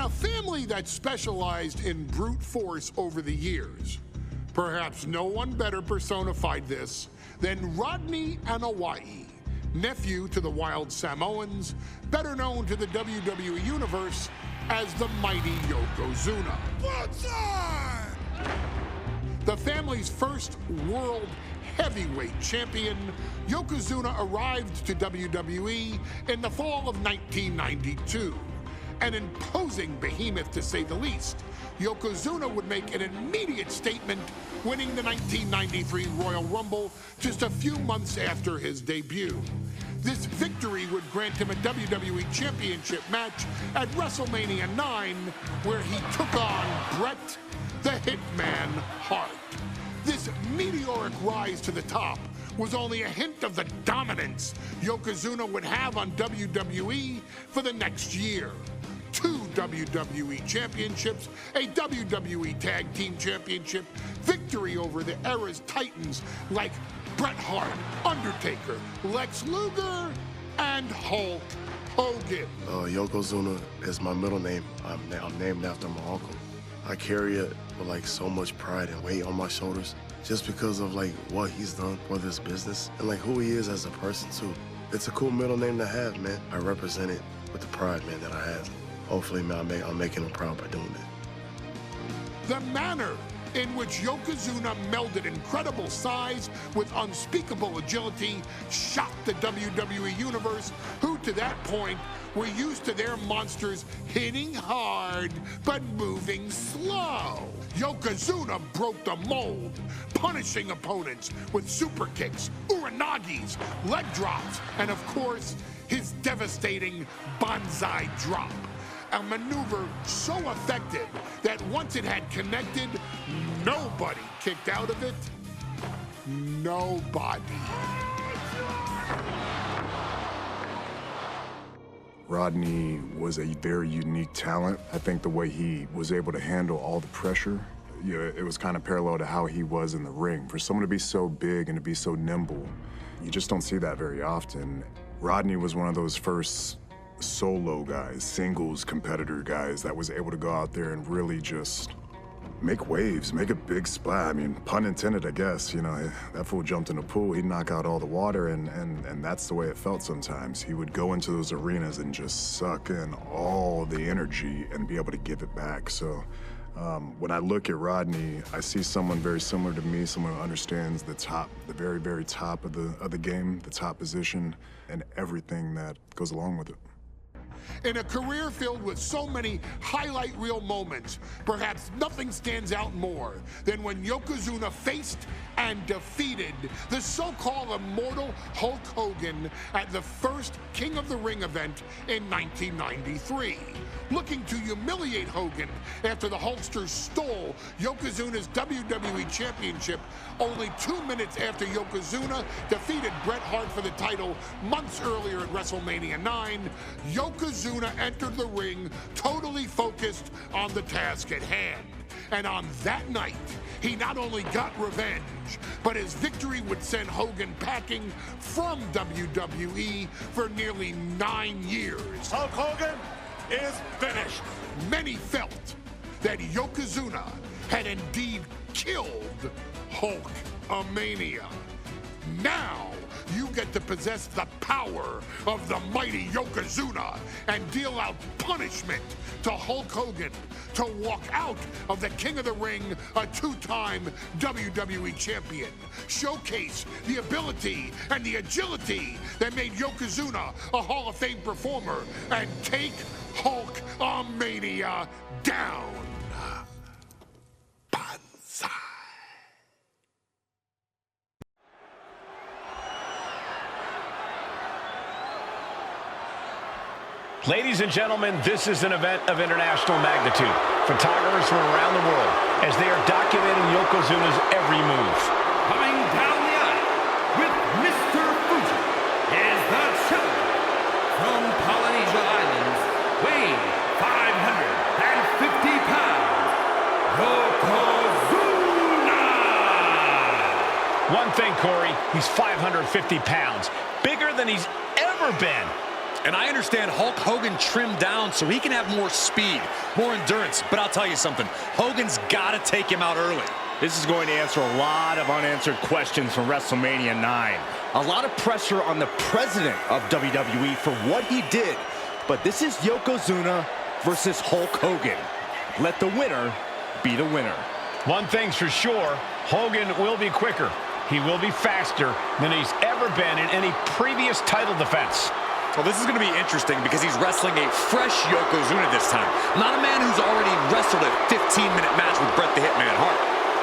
a family that specialized in brute force over the years. Perhaps no one better personified this than Rodney Anawai, nephew to the Wild Samoans, better known to the WWE Universe as the mighty Yokozuna. The family's first world heavyweight champion, Yokozuna arrived to WWE in the fall of 1992. An imposing behemoth, to say the least, Yokozuna would make an immediate statement, winning the 1993 Royal Rumble just a few months after his debut. This victory would grant him a WWE Championship match at WrestleMania 9, where he took on Bret the Hitman Hart. This meteoric rise to the top was only a hint of the dominance Yokozuna would have on WWE for the next year. 2 WWE championships, a WWE Tag Team Championship, victory over the era's titans like Bret Hart, Undertaker, Lex Luger, and Hulk Hogan. Yokozuna is my middle name. I'm named after my uncle. I carry it with like so much pride and weight on my shoulders just because of like what he's done for this business and like who he is as a person too. It's a cool middle name to have, man. I represent it with the pride, man, that I have. Hopefully, man, I'm making him proud by doing it. The manner in which Yokozuna melded incredible size with unspeakable agility shocked the WWE Universe, who to that point were used to their monsters hitting hard but moving slow. Yokozuna broke the mold, punishing opponents with super kicks, uranagis, leg drops, and of course, his devastating banzai drop. A maneuver so effective that once it had connected, nobody kicked out of it. Nobody. Rodney was a very unique talent. I think the way he was able to handle all the pressure, it was kind of parallel to how he was in the ring. For someone to be so big and to be so nimble, you just don't see that very often. Rodney was one of those first solo guys, singles competitor guys that was able to go out there and really just make waves, make a big splash. I mean, pun intended, I guess. You know, that fool jumped in a pool, he'd knock out all the water, and that's the way it felt sometimes. He would go into those arenas and just suck in all the energy and be able to give it back. So when I look at Rodney, I see someone very similar to me, someone who understands the top, the very, very top of the game, the top position, and everything that goes along with it. In a career filled with so many highlight reel moments, perhaps nothing stands out more than when Yokozuna faced and defeated the so-called immortal Hulk Hogan at the first King of the Ring event in 1993. Looking to humiliate Hogan after the Hulkster stole Yokozuna's WWE Championship only 2 minutes after Yokozuna defeated Bret Hart for the title months earlier at WrestleMania 9, Yokozuna entered the ring totally focused on the task at hand. And on that night, he not only got revenge, but his victory would send Hogan packing from WWE for nearly 9 years. Hulk Hogan is finished. Many felt that Yokozuna had indeed killed Hulkamania. Now, you get to possess the power of the mighty Yokozuna and deal out punishment to Hulk Hogan to walk out of the King of the Ring, a 2-time WWE champion. Showcase the ability and the agility that made Yokozuna a Hall of Fame performer and take Hulkamania down. Banzai. Ladies and gentlemen, this is an event of international magnitude. Photographers from around the world as they are documenting Yokozuna's every move. Coming down the aisle with Mr. Fuji is the champion from Polynesia Islands, weighing 550 pounds, Yokozuna! One thing, Corey, he's 550 pounds, bigger than he's ever been. And I understand Hulk Hogan trimmed down so he can have more speed, more endurance. But I'll tell you something, Hogan's got to take him out early. This is going to answer a lot of unanswered questions from WrestleMania 9. A lot of pressure on the president of WWE for what he did. But this is Yokozuna versus Hulk Hogan. Let the winner be the winner. One thing's for sure, Hogan will be quicker. He will be faster than he's ever been in any previous title defense. Well, this is going to be interesting because he's wrestling a fresh Yokozuna this time. Not a man who's already wrestled a 15-minute match with Bret the Hitman Hart.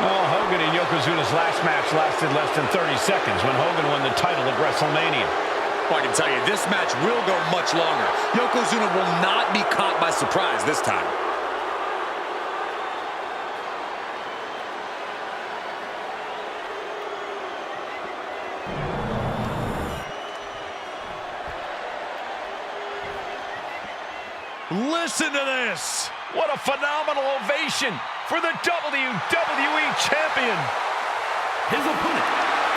Well, Hogan and Yokozuna's last match lasted less than 30 seconds when Hogan won the title at WrestleMania. Well, I can tell you, this match will go much longer. Yokozuna will not be caught by surprise this time. Listen to this! What a phenomenal ovation for the WWE Champion! His opponent,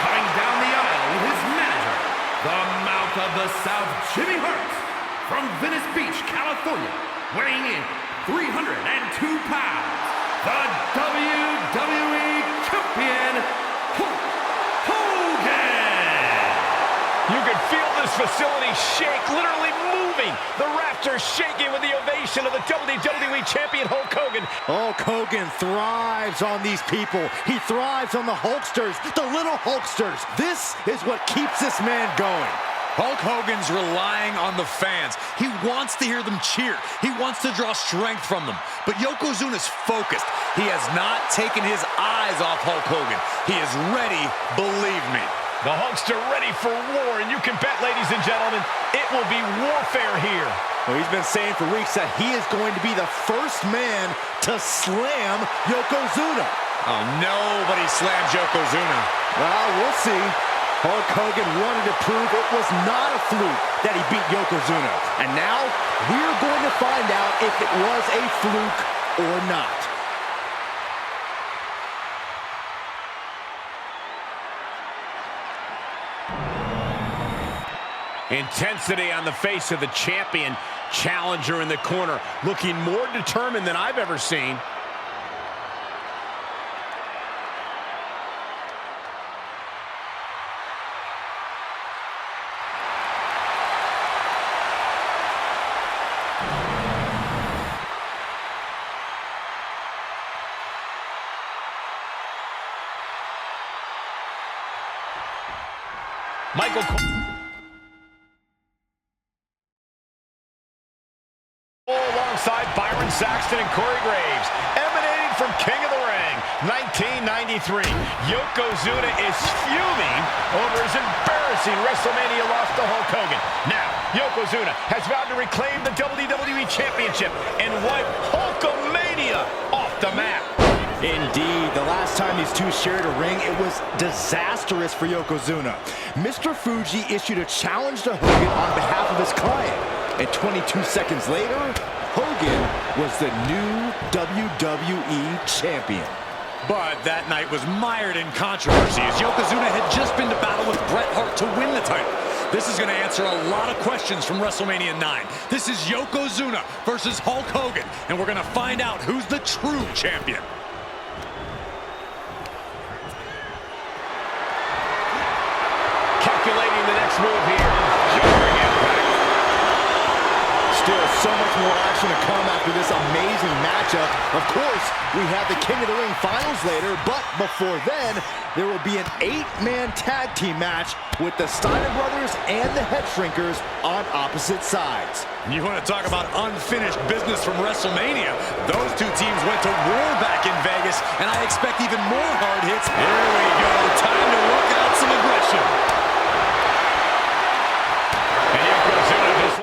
coming down the aisle with his manager, the Mouth of the South, Jimmy Hart, from Venice Beach, California, weighing in 302 pounds, the WWE Champion, Hulk Hogan! You can feel this facility shake, literally moving. The rafters shaking with the ovation of the WWE Champion, Hulk Hogan. Hulk Hogan thrives on these people. He thrives on the Hulksters, the little Hulksters. This is what keeps this man going. Hulk Hogan's relying on the fans. He wants to hear them cheer. He wants to draw strength from them. But Yokozuna's focused. He has not taken his eyes off Hulk Hogan. He is ready, believe me. The Hulkster ready for war, and you can bet, ladies and gentlemen, it will be warfare here. Well, he's been saying for weeks that he is going to be the first man to slam Yokozuna. Oh, nobody slams Yokozuna. Well, we'll see. Hulk Hogan wanted to prove it was not a fluke that he beat Yokozuna. And now, we're going to find out if it was a fluke or not. Intensity on the face of the champion. Challenger in the corner, looking more determined than I've ever seen. Michael Cole alongside Byron Saxton and Corey Graves, emanating from King of the Ring, 1993. Yokozuna is fuming over his embarrassing WrestleMania loss to Hulk Hogan. Now, Yokozuna has vowed to reclaim the WWE Championship and wipe Hulkamania off the map. Indeed, the last time these two shared a ring, it was disastrous for Yokozuna. Mr. Fuji issued a challenge to Hogan on behalf of his client. And 22 seconds later, Hogan was the new WWE Champion. But that night was mired in controversy as Yokozuna had just been to battle with Bret Hart to win the title. This is going to answer a lot of questions from WrestleMania 9. This is Yokozuna versus Hulk Hogan, and we're going to find out who's the true champion. Calculating the next move here. Jarring impact. Still so much more action to come after this amazing matchup. Of course, we have the King of the Ring finals later, but before then, there will be an 8-man tag team match with the Steiner Brothers and the Head Shrinkers on opposite sides. You want to talk about unfinished business from WrestleMania? Those two teams went to war back in Vegas, and I expect even more hard hits. Here we go. Time to work out some aggression. And Yokozuna just...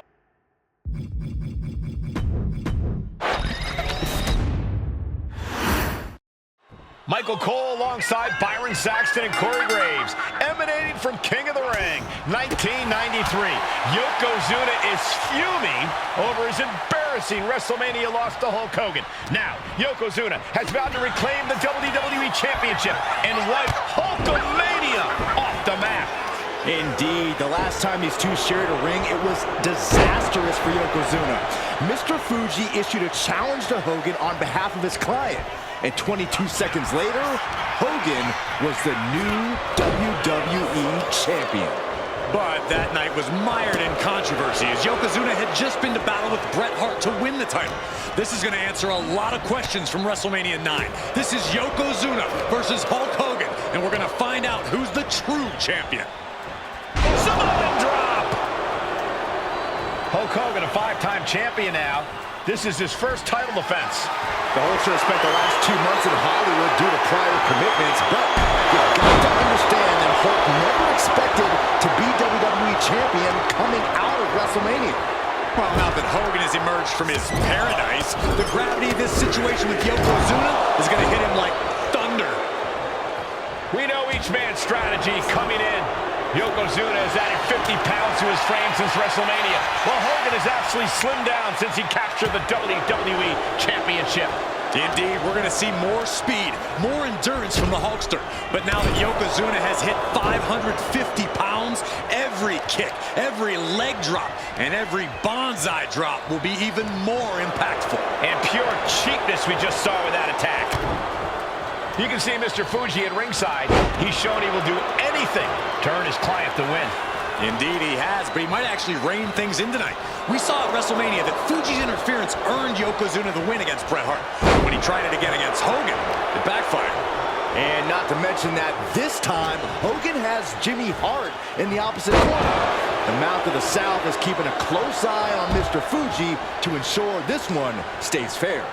Michael Cole alongside Byron Saxton and Corey Graves, emanating from King of the Ring, 1993. Yokozuna is fuming over his embarrassing WrestleMania loss to Hulk Hogan. Now, Yokozuna has vowed to reclaim the WWE Championship and wipe Hulkamania off the map. Indeed, the last time these two shared a ring, it was disastrous for Yokozuna. Mr. Fuji issued a challenge to Hogan on behalf of his client. And 22 seconds later, Hogan was the new WWE champion. But that night was mired in controversy as Yokozuna had just been to battle with Bret Hart to win the title. This is going to answer a lot of questions from WrestleMania 9. This is Yokozuna versus Hulk Hogan, and we're going to find out who's the true champion. Samoan drop! Hulk Hogan, a 5-time champion now. This is his first title defense. The Hulkster spent the last 2 months in Hollywood due to prior commitments, but you've got to understand that Hulk never expected to be WWE champion coming out of WrestleMania. Well, now that Hogan has emerged from his paradise, the gravity of this situation with Yokozuna is going to hit him like thunder. We know each man's strategy coming in. Yokozuna has added 50 pounds to his frame since WrestleMania, while Hogan has actually slimmed down since he captured the WWE Championship. Indeed, we're going to see more speed, more endurance from the Hulkster. But now that Yokozuna has hit 550 pounds, every kick, every leg drop, and every bonsai drop will be even more impactful. And pure cheapness we just saw with that attack. You can see Mr. Fuji at ringside. He's shown he will do anything to earn his client the win. Indeed he has, but he might actually rein things in tonight. We saw at WrestleMania that Fuji's interference earned Yokozuna the win against Bret Hart. When he tried it again against Hogan, it backfired. And not to mention that this time, Hogan has Jimmy Hart in the opposite corner. The Mouth of the South is keeping a close eye on Mr. Fuji to ensure this one stays fair.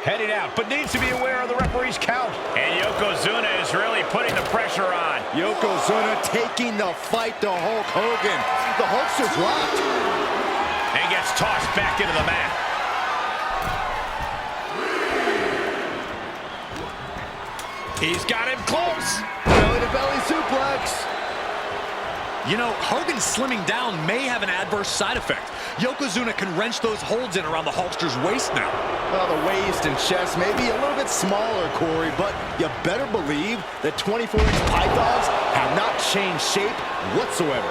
Heading out, but needs to be aware of the referee's count. And Yokozuna is really putting the pressure on. Yokozuna taking the fight to Hulk Hogan. The Hulkster's locked. And gets tossed back into the mat. He's got him close. Belly-to-belly suplex. You know, Hogan slimming down may have an adverse side effect. Yokozuna can wrench those holds in around the Hulkster's waist now. Well, the waist and chest may be a little bit smaller, Corey, but you better believe that 24-inch pythons have not changed shape whatsoever.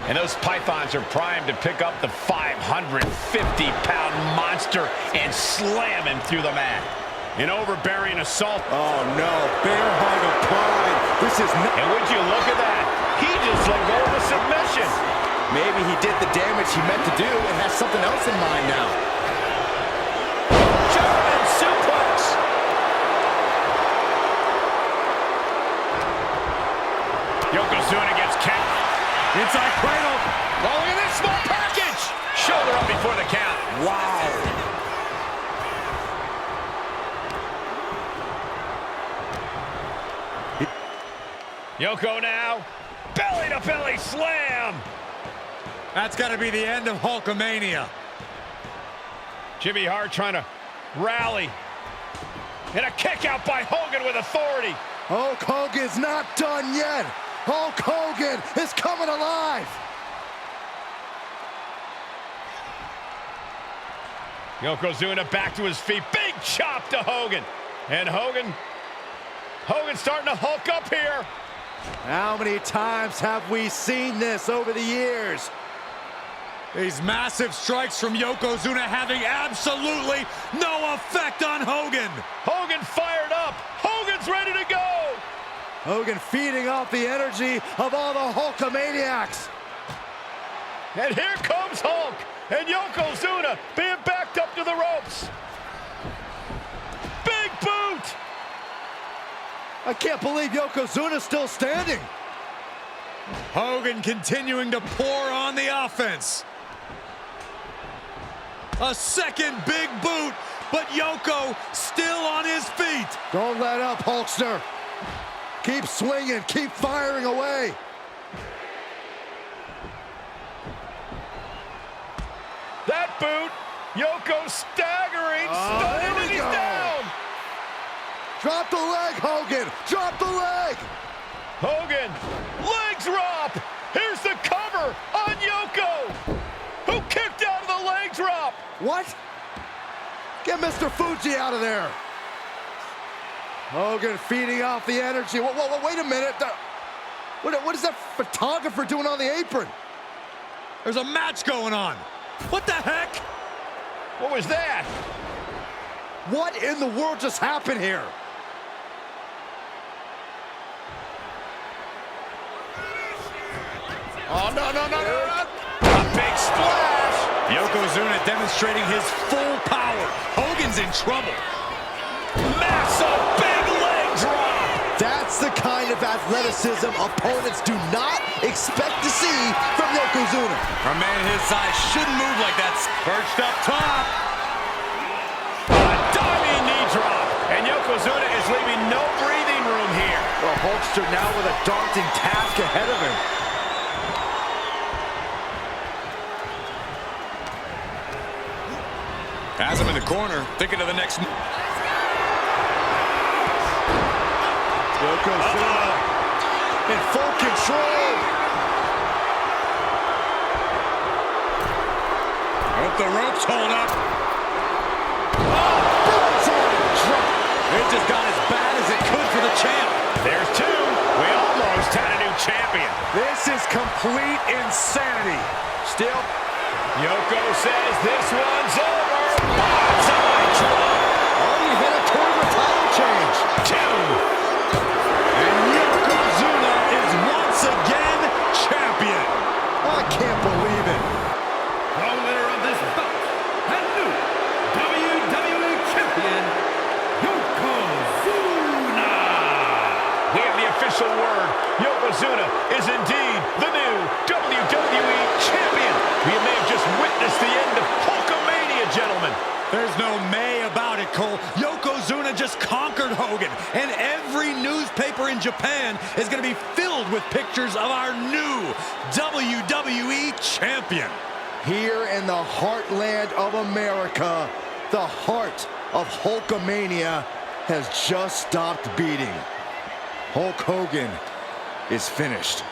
And those pythons are primed to pick up the 550-pound monster and slam him through the mat. An overbearing assault. Oh, no. Bear hug of pride. This is not... And would you look at that? He just let go of the submission. Maybe he did the damage he meant to do and has something else in mind now. German suplex. Yokozuna gets kicked. Inside cradle. Oh, look at this small package. Shoulder up before the count. Wow. Yoko now. Belly-to-belly slam. That's got to be the end of Hulkamania. Jimmy Hart trying to rally. And a kick out by Hogan with authority. Hulk Hogan's not done yet. Hulk Hogan is coming alive. Yokozuna back to his feet. Big chop to Hogan. And Hogan's starting to hulk up here. How many times have we seen this over the years? These massive strikes from Yokozuna having absolutely no effect on Hogan. Hogan fired up. Hogan's ready to go. Hogan feeding off the energy of all the Hulkamaniacs. And here comes Hulk. And Yokozuna being backed up to the ropes. Big boot. I can't believe Yokozuna's still standing. Hogan continuing to pour on the offense. A second big boot, but Yoko still on his feet. Don't let up, Hulkster. Keep swinging, keep firing away. That boot, Yoko staggering, stunning, and he's down. Drop the leg, Hogan. Drop the leg. Hogan, leg drop. Here's the cover. cover on Yoko, who kicked out of the leg drop. What? Get Mr. Fuji out of there. Hogan feeding off the energy. Whoa, wait a minute. What is that photographer doing on the apron? There's a match going on. What the heck? What was that? What in the world just happened here? Oh, no. A big splash. Yokozuna demonstrating his full power. Hogan's in trouble. Massive big leg drop. That's the kind of athleticism opponents do not expect to see from Yokozuna. A man his size shouldn't move like that. Perched up top. A diving knee drop. And Yokozuna is leaving no breathing room here. The Hulkster now with a daunting task ahead of him. Has him in the corner, thinking of the next. Yokozuna in full control. Hope the ropes hold up. It just got as bad as it could for the champ. There's two. We almost had a new champion. This is complete insanity. Still, Yoko says this one's over. Bonsai drop. Oh, you hit a tournament title change. Two. And Yokozuna is once again champion. I can't believe it. The winner of this bout and new WWE Champion, Yokozuna. We have the official word. Yokozuna is indeed the new WWE Champion. We may have just witnessed the end of Hulkamania, gentlemen. There's no may about it, Cole. Yokozuna just conquered Hogan, and every newspaper in Japan is going to be filled with pictures of our new WWE Champion. Here in the heartland of America, the heart of Hulkamania has just stopped beating. Hulk Hogan is finished.